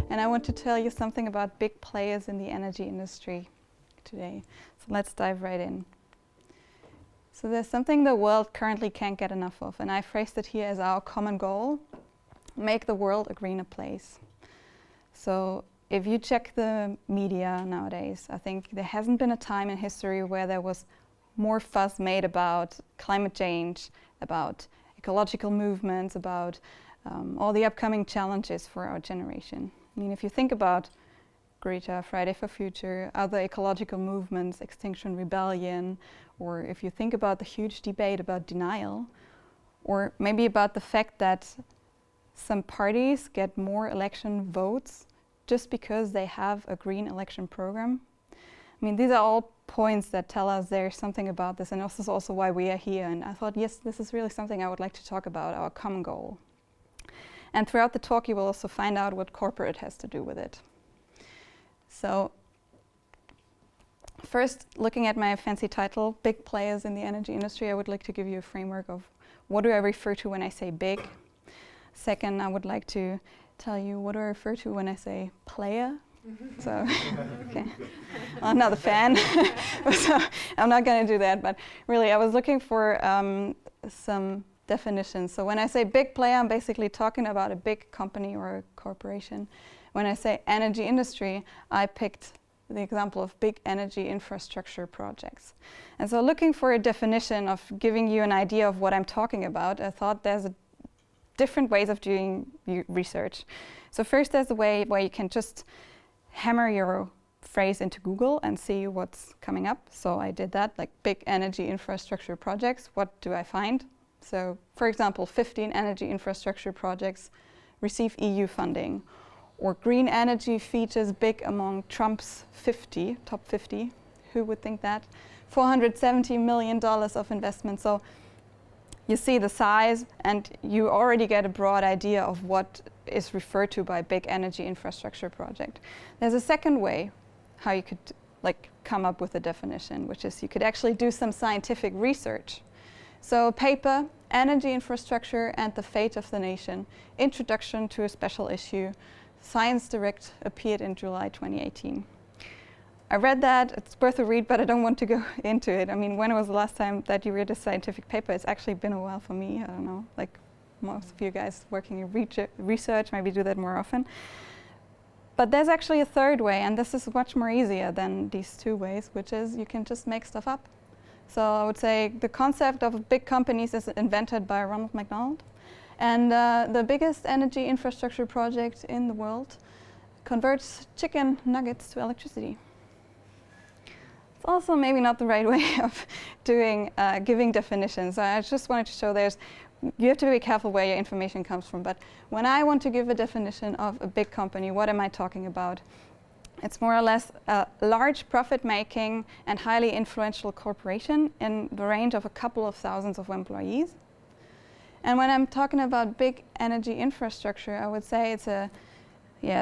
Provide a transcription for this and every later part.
and I want to tell you something about big players in the energy industry today. So let's dive right in. So there's something the world currently can't get enough of, and I phrased it here as our common goal: make the world a greener place. So if you check the media nowadays, I think there hasn't been a time in history where there was more fuss made about climate change, about ecological movements, about all the upcoming challenges for our generation. I mean, if you think about Greta, Friday for Future, other ecological movements, Extinction Rebellion, or if you think about the huge debate about denial, or maybe about the fact that some parties get more election votes just because they have a green election program. I mean, these are all points that tell us there's something about this, and this is also why we are here. And I thought, yes, this is really something I would like to talk about, our common goal. And throughout the talk, you will also find out what corporate has to do with it. So first, looking at my fancy title, Big Players in the Energy Industry, I would like to give you a framework of what do I refer to when I say big. Second, I would like to tell you what do I refer to when I say player. So, okay, I'm not a fan, so I'm not going to do that. But really, I was looking for some definitions. So when I say big player, I'm basically talking about a big company or a corporation. When I say energy industry, I picked the example of big energy infrastructure projects. And so looking for a definition of giving you an idea of what I'm talking about, I thought there's different ways of doing research. So first, there's a way where you can just hammer your phrase into Google and see what's coming up. So I did that, like big energy infrastructure projects. What do I find? So for example, 15 energy infrastructure projects receive EU funding, or green energy features big among Trump's top 50. Who would think that? $470 million of investment. So you see the size, and you already get a broad idea of what is referred to by big energy infrastructure project. There's a second way how you could come up with a definition, which is you could actually do some scientific research. So a paper, Energy Infrastructure and the Fate of the Nation, Introduction to a Special Issue, Science Direct, appeared in July 2018. I read that, it's worth a read, but I don't want to go into it. I mean, when was the last time that you read a scientific paper? It's actually been a while for me. I don't know, like most of you guys working in research, maybe do that more often. But there's actually a third way, and this is much more easier than these two ways, which is you can just make stuff up. So I would say the concept of big companies is invented by Ronald McDonald. And the biggest energy infrastructure project in the world converts chicken nuggets to electricity. It's also maybe not the right way of doing giving definitions. I just wanted to show you have to be careful where your information comes from. But when I want to give a definition of a big company, what am I talking about? It's more or less a large profit-making and highly influential corporation in the range of a couple of thousands of employees. And when I'm talking about big energy infrastructure, I would say it's a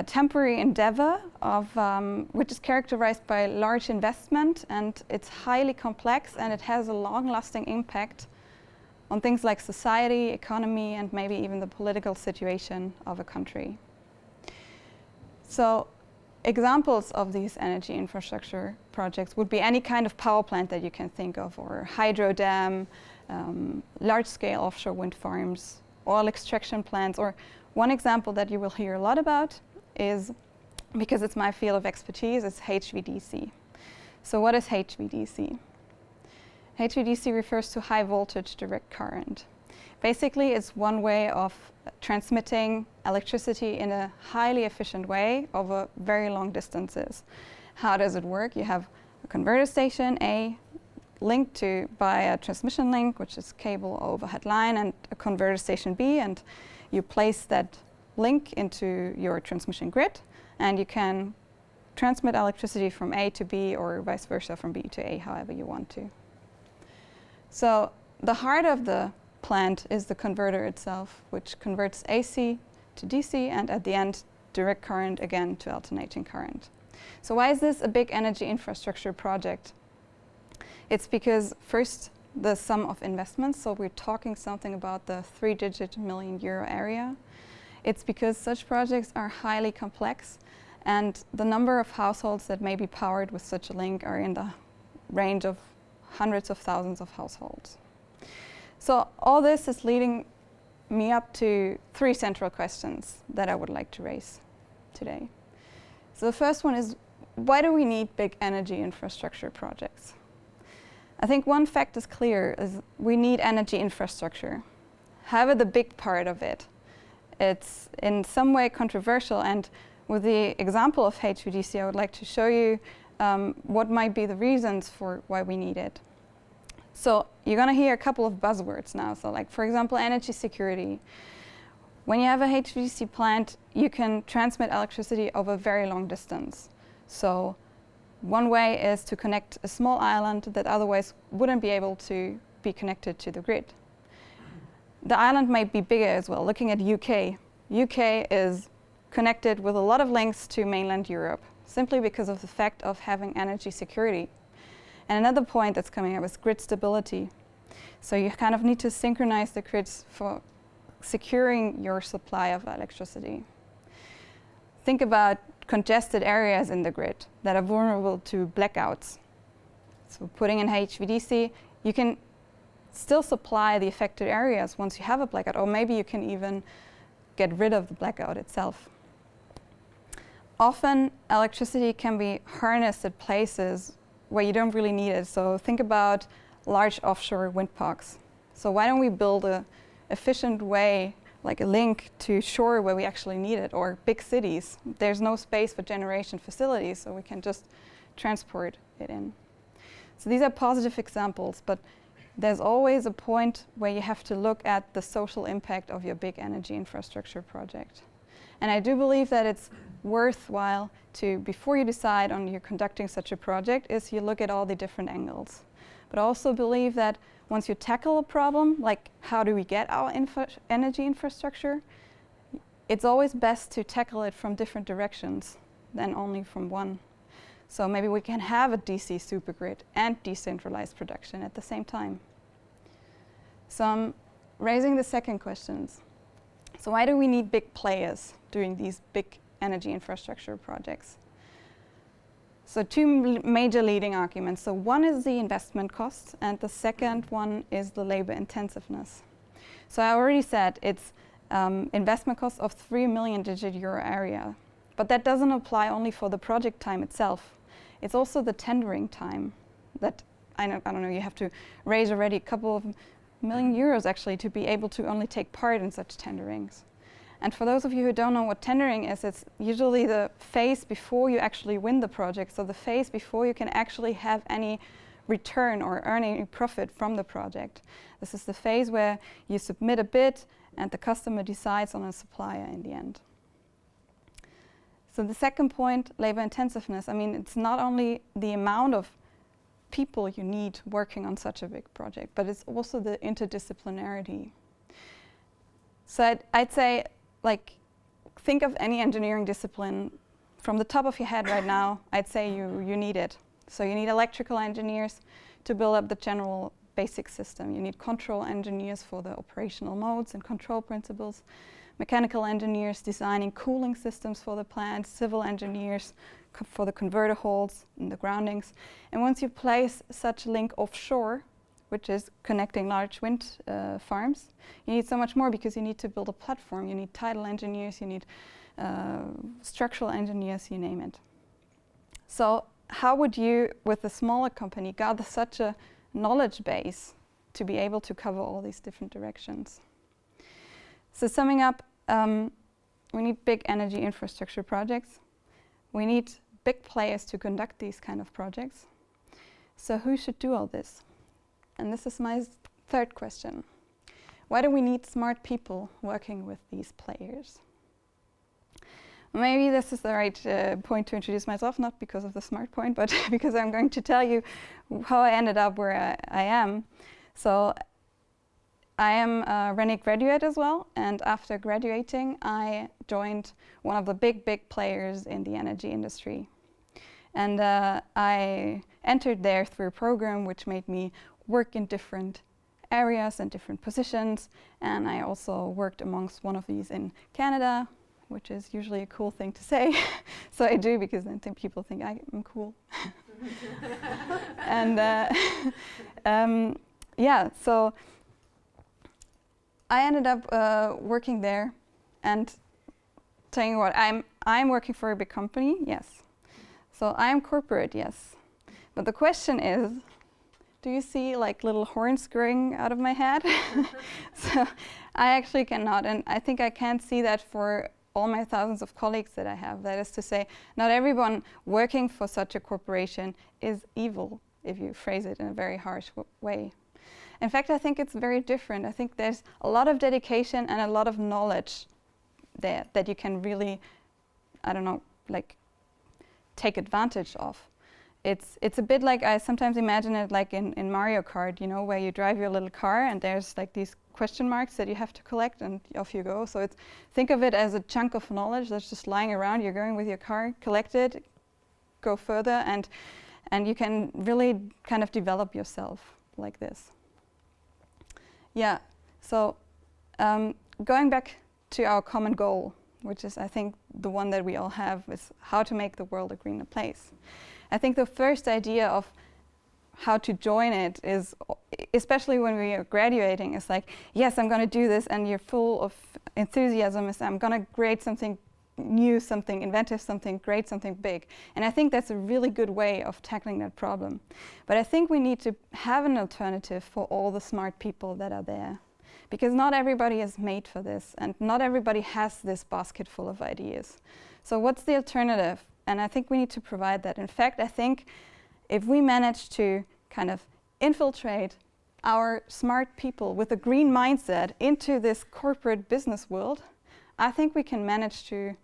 temporary endeavor of which is characterized by large investment, and it's highly complex, and it has a long-lasting impact on things like society, economy, and maybe even the political situation of a country. So examples of these energy infrastructure projects would be any kind of power plant that you can think of, or hydro dam, large-scale offshore wind farms, oil extraction plants, or one example that you will hear a lot about is, because it's my field of expertise, is HVDC. So what is HVDC? HVDC refers to high voltage direct current. Basically, it's one way of transmitting electricity in a highly efficient way over very long distances. How does it work? You have a converter station, A, linked to by a transmission link, which is cable or overhead line, and a converter station B, and you place that link into your transmission grid, and you can transmit electricity from A to B or vice versa from B to A, however you want to. So the heart of the plant is the converter itself, which converts AC to DC, and at the end, direct current again to alternating current. So why is this a big energy infrastructure project? It's because first, the sum of investments, so we're talking something about the 3-digit million euro area. It's because such projects are highly complex, and the number of households that may be powered with such a link are in the range of hundreds of thousands of households. So all this is leading me up to 3 central questions that I would like to raise today. So the first one is, why do we need big energy infrastructure projects? I think one fact is clear, is we need energy infrastructure. However, the big part of it, it's in some way controversial, and with the example of HVDC, I would like to show you what might be the reasons for why we need it. So you're going to hear a couple of buzzwords now. So like, for example, energy security. When you have a HVDC plant, you can transmit electricity over a very long distance. So one way is to connect a small island that otherwise wouldn't be able to be connected to the grid. The island might be bigger as well. Looking at UK. UK is connected with a lot of links to mainland Europe, simply because of the fact of having energy security. And another point that's coming up is grid stability. So you kind of need to synchronize the grids for securing your supply of electricity. Think about congested areas in the grid that are vulnerable to blackouts. So putting in HVDC, you can still supply the affected areas once you have a blackout, or maybe you can even get rid of the blackout itself. Often electricity can be harnessed at places where you don't really need it. So think about large offshore wind parks. So why don't we build an efficient way, like a link to shore where we actually need it, or big cities. There's no space for generation facilities, so we can just transport it in. So these are positive examples, but there's always a point where you have to look at the social impact of your big energy infrastructure project. And I do believe that it's worthwhile to, before you decide on you're conducting such a project, is you look at all the different angles. But I also believe that once you tackle a problem, like how do we get our energy infrastructure, it's always best to tackle it from different directions than only from one. So maybe we can have a DC supergrid and decentralized production at the same time. So I'm raising the second questions. So why do we need big players doing these big energy infrastructure projects? So 2 major leading arguments. So one is the investment cost, and the second one is the labor intensiveness. So I already said it's investment cost of 3 million digit euro area, but that doesn't apply only for the project time itself. It's also the tendering time that, I don't know, you have to raise already a couple of million euros actually to be able to only take part in such tenderings. And for those of you who don't know what tendering is, it's usually the phase before you actually win the project, so the phase before you can actually have any return or earn any profit from the project. This is the phase where you submit a bid and the customer decides on a supplier in the end. So the second point, labor intensiveness. I mean, it's not only the amount of people you need working on such a big project, but it's also the interdisciplinarity. So I'd say, like, think of any engineering discipline from the top of your head right now. I'd say you need it. So you need electrical engineers to build up the general basic system. You need control engineers for the operational modes and control principles, mechanical engineers designing cooling systems for the plant, civil engineers for the converter holes and the groundings. And once you place such a link offshore, which is connecting large wind farms, you need so much more, because you need to build a platform. You need tidal engineers, you need structural engineers, you name it. So how would you, with a smaller company, gather such a knowledge base to be able to cover all these different directions? So summing up, we need big energy infrastructure projects. We need big players to conduct these kind of projects. So who should do all this? And this is my third question. Why do we need smart people working with these players? Maybe this is the right point to introduce myself, not because of the smart point, but because I'm going to tell you how I ended up where I am. So I am a Rennick graduate as well, and after graduating, I joined one of the big players in the energy industry. And I entered there through a program which made me work in different areas and different positions. And I also worked amongst one of these in Canada, which is usually a cool thing to say. So I do, because then people think I'm cool. And yeah, so I ended up working there, and telling you what, I'm working for a big company, yes. So I'm corporate, yes. But the question is, do you see like little horns growing out of my head? So I actually cannot, and I think I can't see that for all my thousands of colleagues that I have. That is to say, not everyone working for such a corporation is evil, if you phrase it in a very harsh way. In fact, I think it's very different. I think there's a lot of dedication and a lot of knowledge there that you can really, I don't know, like take advantage of. It's a bit like, I sometimes imagine it like in Mario Kart, you know, where you drive your little car and there's like these question marks that you have to collect and off you go. So think of it as a chunk of knowledge that's just lying around. You're going with your car, collect it, go further, and you can really kind of develop yourself like this. Yeah, so going back to our common goal, which is I think the one that we all have, is how to make the world a greener place. I think the first idea of how to join it is, especially when we are graduating, is like, yes, I'm going to do this, and you're full of enthusiasm, is I'm going to create something new, something inventive, something great, something big. And I think that's a really good way of tackling that problem. But I think we need to have an alternative for all the smart people that are there. Because not everybody is made for this, and not everybody has this basket full of ideas. So what's the alternative? And I think we need to provide that. In fact, I think if we manage to kind of infiltrate our smart people with a green mindset into this corporate business world, I think we can manage to,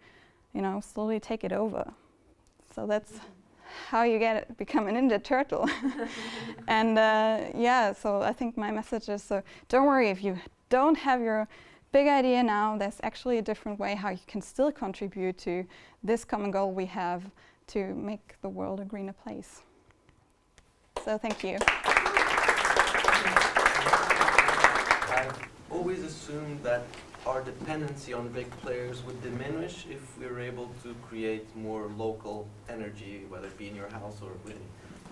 you know, slowly take it over. So that's how you become a ninja turtle. And yeah, so I think my message is, so don't worry if you don't have your big idea now. There's actually a different way how you can still contribute to this common goal we have to make the world a greener place. So thank you. I've always assumed that our dependency on big players would diminish if we were able to create more local energy, whether it be in your house or within.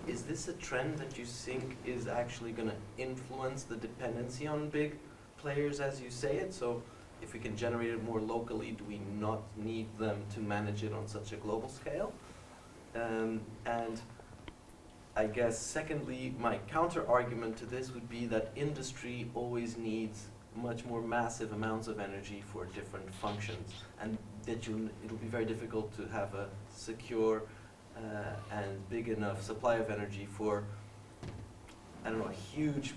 Is this a trend that you think is actually going to influence the dependency on big players as you say it? So if we can generate it more locally, do we not need them to manage it on such a global scale? And I guess secondly, my counter argument to this would be that industry always needs much more massive amounts of energy for different functions, and that it'll be very difficult to have a secure and big enough supply of energy for, I don't know, a huge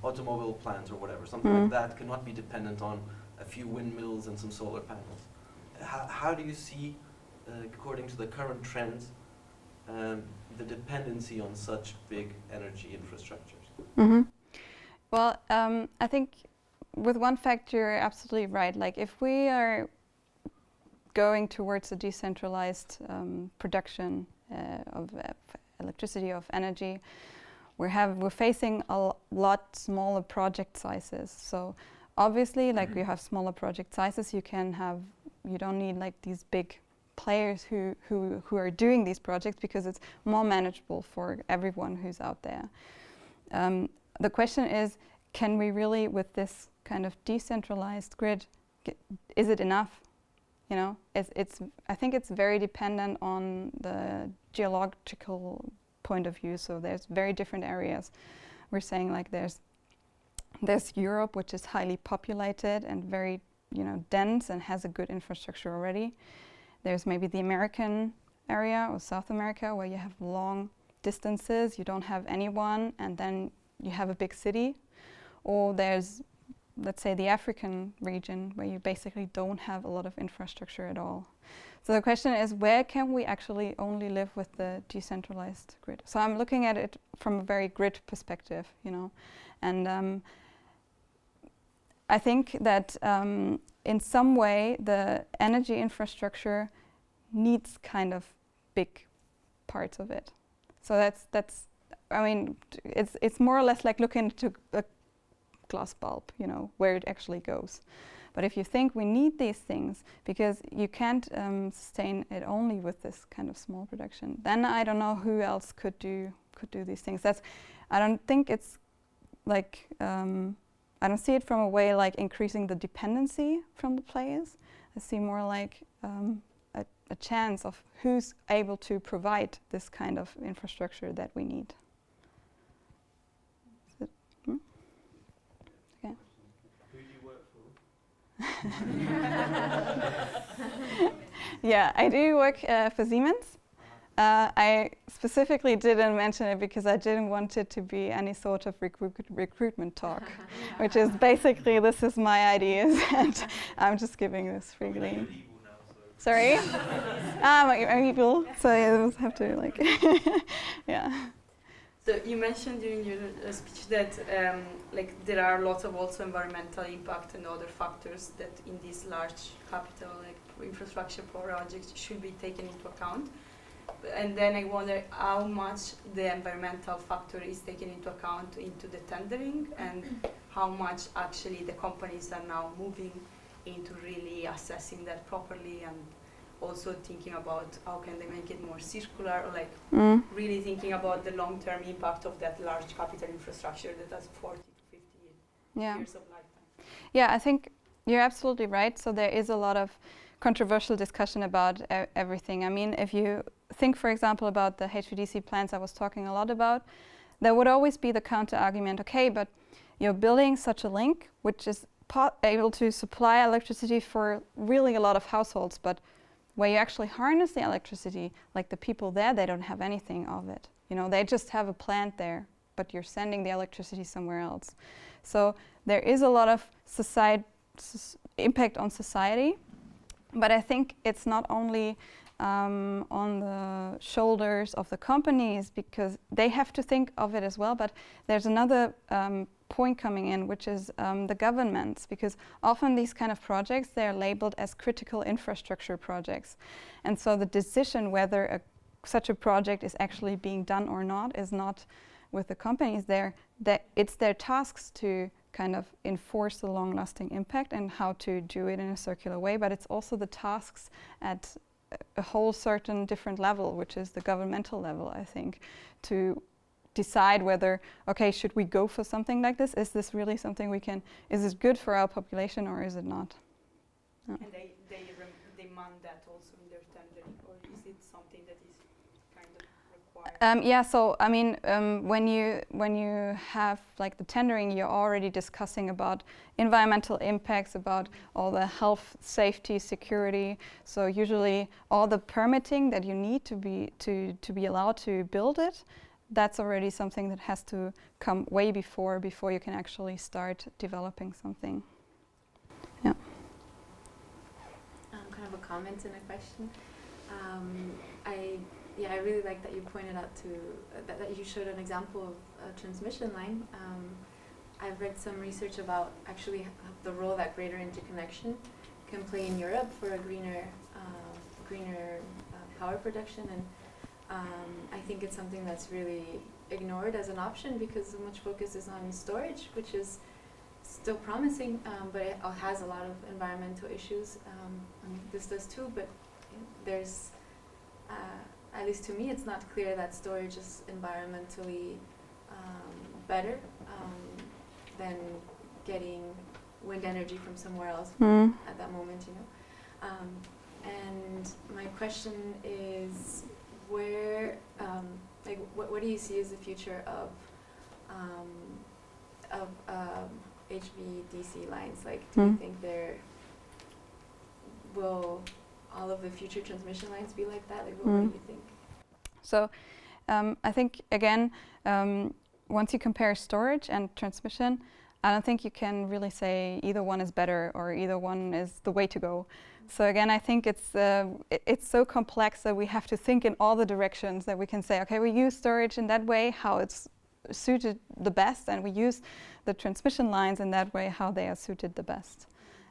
automobile plant or whatever. Something like that cannot be dependent on a few windmills and some solar panels. How do you see, according to the current trends, the dependency on such big energy infrastructures? Mm-hmm. Well, I think with one fact you're absolutely right. Like if we are going towards a decentralized production of electricity, of energy, we're facing a lot smaller project sizes. So obviously, like you have smaller project sizes, you don't need like these big players who are doing these projects, because it's more manageable for everyone who's out there. The question is, can we really, with this kind of decentralized grid, is it enough? You know, I think it's very dependent on the geological point of view. So there's very different areas. We're saying like there's Europe, which is highly populated and very, you know, dense and has a good infrastructure already. There's maybe the American area or South America, where you have long distances, you don't have anyone, and then you have a big city. Or there's, let's say, the African region, where you basically don't have a lot of infrastructure at all. So the question is, where can we actually only live with the decentralized grid? So I'm looking at it from a very grid perspective, you know. And I think that in some way the energy infrastructure needs kind of big parts of it. So that's I mean, it's more or less like looking into a glass bulb, you know, where it actually goes. But if you think we need these things because you can't sustain it only with this kind of small production, then I don't know who else could do these things. I don't think it's like I don't see it from a way like increasing the dependency from the players. I see more like a chance of who's able to provide this kind of infrastructure that we need. Okay. Who do you work for? Yeah, I do work for Siemens. I specifically didn't mention it because I didn't want it to be any sort of recruitment talk, which is basically this is my ideas and I'm just giving this freely. Sorry? I'm evil, so I just have to like, yeah. So you mentioned during your speech that like there are lots of also environmental impact and other factors that in these large capital like infrastructure projects should be taken into account. And then I wonder how much the environmental factor is taken into account into the tendering and how much actually the companies are now moving into really assessing that properly and also thinking about how can they make it more circular or like really thinking about the long-term impact of that large capital infrastructure that has 40 to 50 years of lifetime. Yeah, I think you're absolutely right. So there is a lot of controversial discussion about everything. I mean, if you think, for example, about the HVDC plants I was talking a lot about, there would always be the counter argument, okay, but you're building such a link which is able to supply electricity for really a lot of households, but where you actually harness the electricity, like the people there, they don't have anything of it. You know, they just have a plant there, but you're sending the electricity somewhere else. So there is a lot of impact on society, but I think it's not only on the shoulders of the companies because they have to think of it as well, but there's another point coming in, which is the governments, because often these kind of projects, they're labeled as critical infrastructure projects. And so the decision whether such a project is actually being done or not is not with the companies. It's their tasks to kind of enforce the long-lasting impact and how to do it in a circular way, but it's also the tasks at a whole certain different level, which is the governmental level, I think, to decide whether, okay, should we go for something like this? Is this really something we can, is this good for our population or is it not? And they demand that also in their tendering, or is it something that is kind of required? Yeah, so I mean, when you have like the tendering, you're already discussing about environmental impacts, about all the health, safety, security. So usually all the permitting that you need to be allowed to build it, that's already something that has to come way before you can actually start developing something. Yeah. Kind of a comment and a question. I really like that you pointed out that you showed an example of a transmission line. I've read some research about actually the role that greater interconnection can play in Europe for a greener power production, and I think it's something that's really ignored as an option because so much focus is on storage, which is still promising, but it has a lot of environmental issues. I mean, this does too, but there's, at least to me, it's not clear that storage is environmentally better than getting wind energy from somewhere else at that moment, you know. And my question is, where, like, what do you see as the future of HVDC lines? Like, do you think will all of the future transmission lines be like that? Like, what do you think? So, I think again, once you compare storage and transmission, I don't think you can really say either one is better or either one is the way to go. So again, I think it's so complex that we have to think in all the directions that we can say, okay, we use storage in that way, how it's suited the best, and we use the transmission lines in that way, how they are suited the best.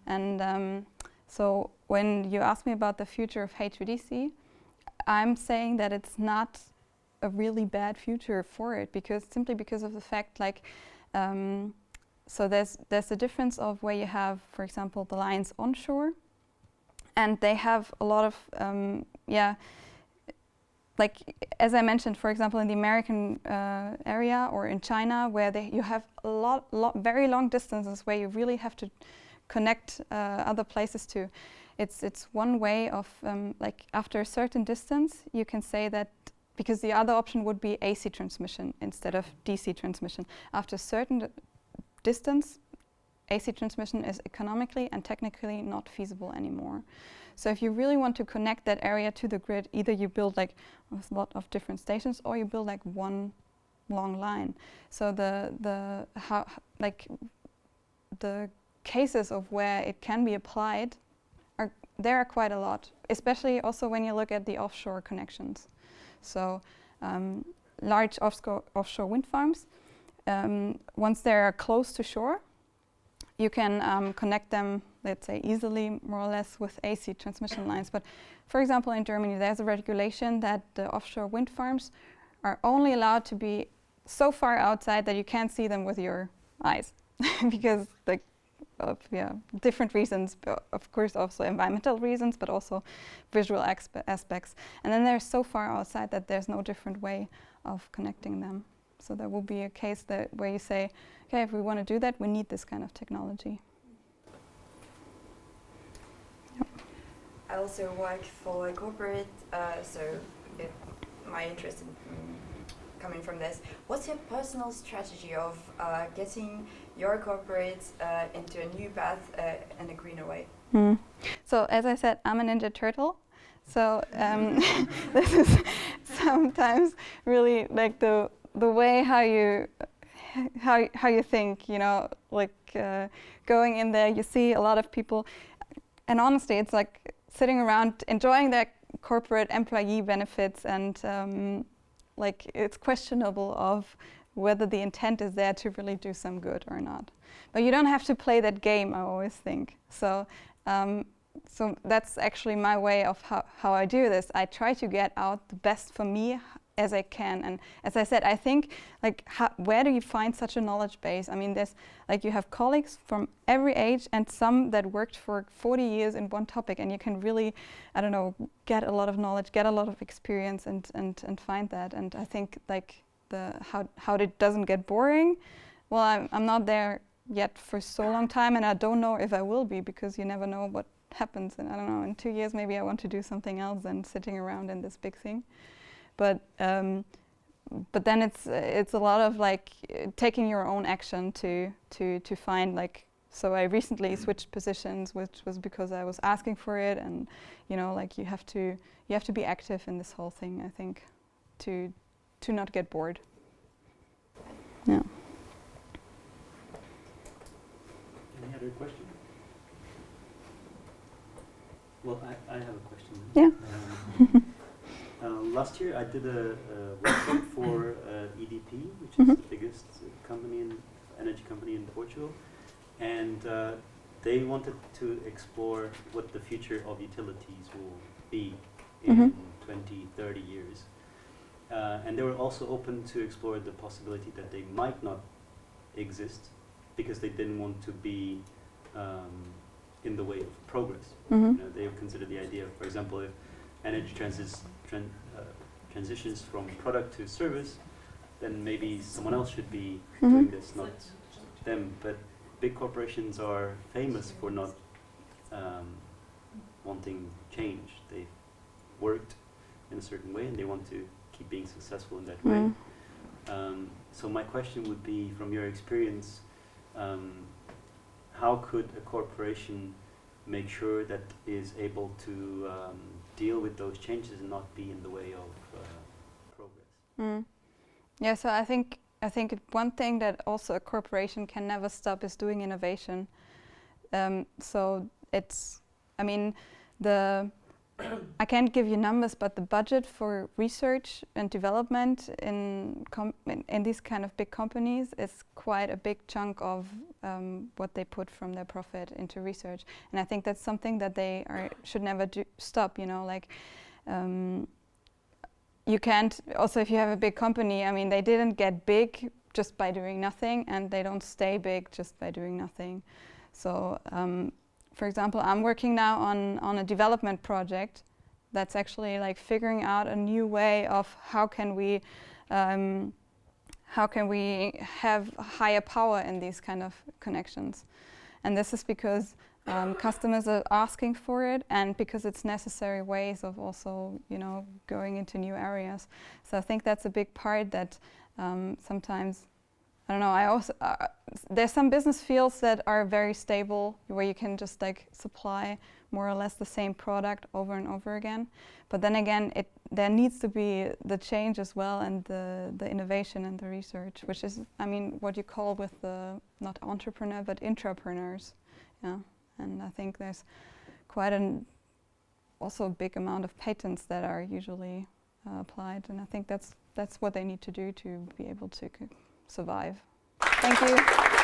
And so when you ask me about the future of HVDC, I'm saying that it's not a really bad future for it, simply because of the fact, like, so there's a difference of where you have, for example, the lines onshore, and they have a lot of like as I mentioned, for example, in the American area or in China, where you have a very long distances where you really have to connect other places to. It's one way of like after a certain distance, you can say that, because the other option would be AC transmission instead of DC transmission. After a certain distance, AC transmission is economically and technically not feasible anymore. So if you really want to connect that area to the grid, either you build like a lot of different stations, or you build like one long line. So the cases of where it can be applied there are quite a lot, especially also when you look at the offshore connections. So large offshore wind farms, once they're close to shore, you can connect them, let's say, easily, more or less, with AC transmission lines. But for example, in Germany, there's a regulation that the offshore wind farms are only allowed to be so far outside that you can't see them with your eyes, because of different reasons, of course also environmental reasons, but also visual aspects. And then they're so far outside that there's no different way of connecting them. So there will be a case where you say, okay, if we want to do that, we need this kind of technology. Yep. I also work for a corporate, so my interest in coming from this, what's your personal strategy of getting your corporates into a new path and a greener way? So as I said, I'm a Ninja Turtle. So this is sometimes really like the way how you think, you know, like going in there, you see a lot of people, and honestly, it's like sitting around enjoying their corporate employee benefits, and like it's questionable of whether the intent is there to really do some good or not. But you don't have to play that game, I always think. So so that's actually my way of how I do this. I try to get out the best for me as I can. And as I said, I think like where do you find such a knowledge base? I mean, there's like you have colleagues from every age, and some that worked for 40 years in one topic, and you can really, I don't know, get a lot of knowledge, get a lot of experience, and find that. And I think like how it doesn't get boring. Well, I'm not there yet for so long time, and I don't know if I will be, because you never know what happens. And I don't know, in 2 years maybe I want to do something else than sitting around in this big thing. But then it's a lot of like taking your own action to find like. So I recently switched positions, which was because I was asking for it, and you know, like you have to be active in this whole thing, I think, to not get bored. Yeah. Any other question? Well, I have a question. Yeah. Last year I did a workshop for EDP, which is the biggest energy company in Portugal, and they wanted to explore what the future of utilities will be in 20, 30 years. And they were also open to explore the possibility that they might not exist, because they didn't want to be in the way of progress. You know, they consider the idea of, for example, if energy transitions from product to service, then maybe someone else should be doing this, not them. But big corporations are famous for not wanting change. They've worked in a certain way, and they want to keep being successful in that way. So my question would be, from your experience, how could a corporation make sure that is able to deal with those changes and not be in the way of progress? Yeah, so I think one thing that also a corporation can never stop is doing innovation. So it's, I mean, I can't give you numbers, but the budget for research and development in these kind of big companies is quite a big chunk of what they put from their profit into research. And I think that's something that they should never stop, you know, like you can't, also if you have a big company, I mean, they didn't get big just by doing nothing, and they don't stay big just by doing nothing. So, for example, I'm working now on a development project that's actually like figuring out a new way of how can we have higher power in these kind of connections. And this is because customers are asking for it, and because it's necessary ways of also, you know, going into new areas. So I think that's a big part that sometimes, I don't know, I also, there's some business fields that are very stable, where you can just like supply more or less the same product over and over again. But then again, there needs to be the change as well, and the innovation and the research, which is, I mean, what you call with the, not entrepreneur, but intrapreneurs. Yeah. And I think there's quite also a big amount of patents that are usually applied, and I think that's what they need to do to be able to survive. Thank you.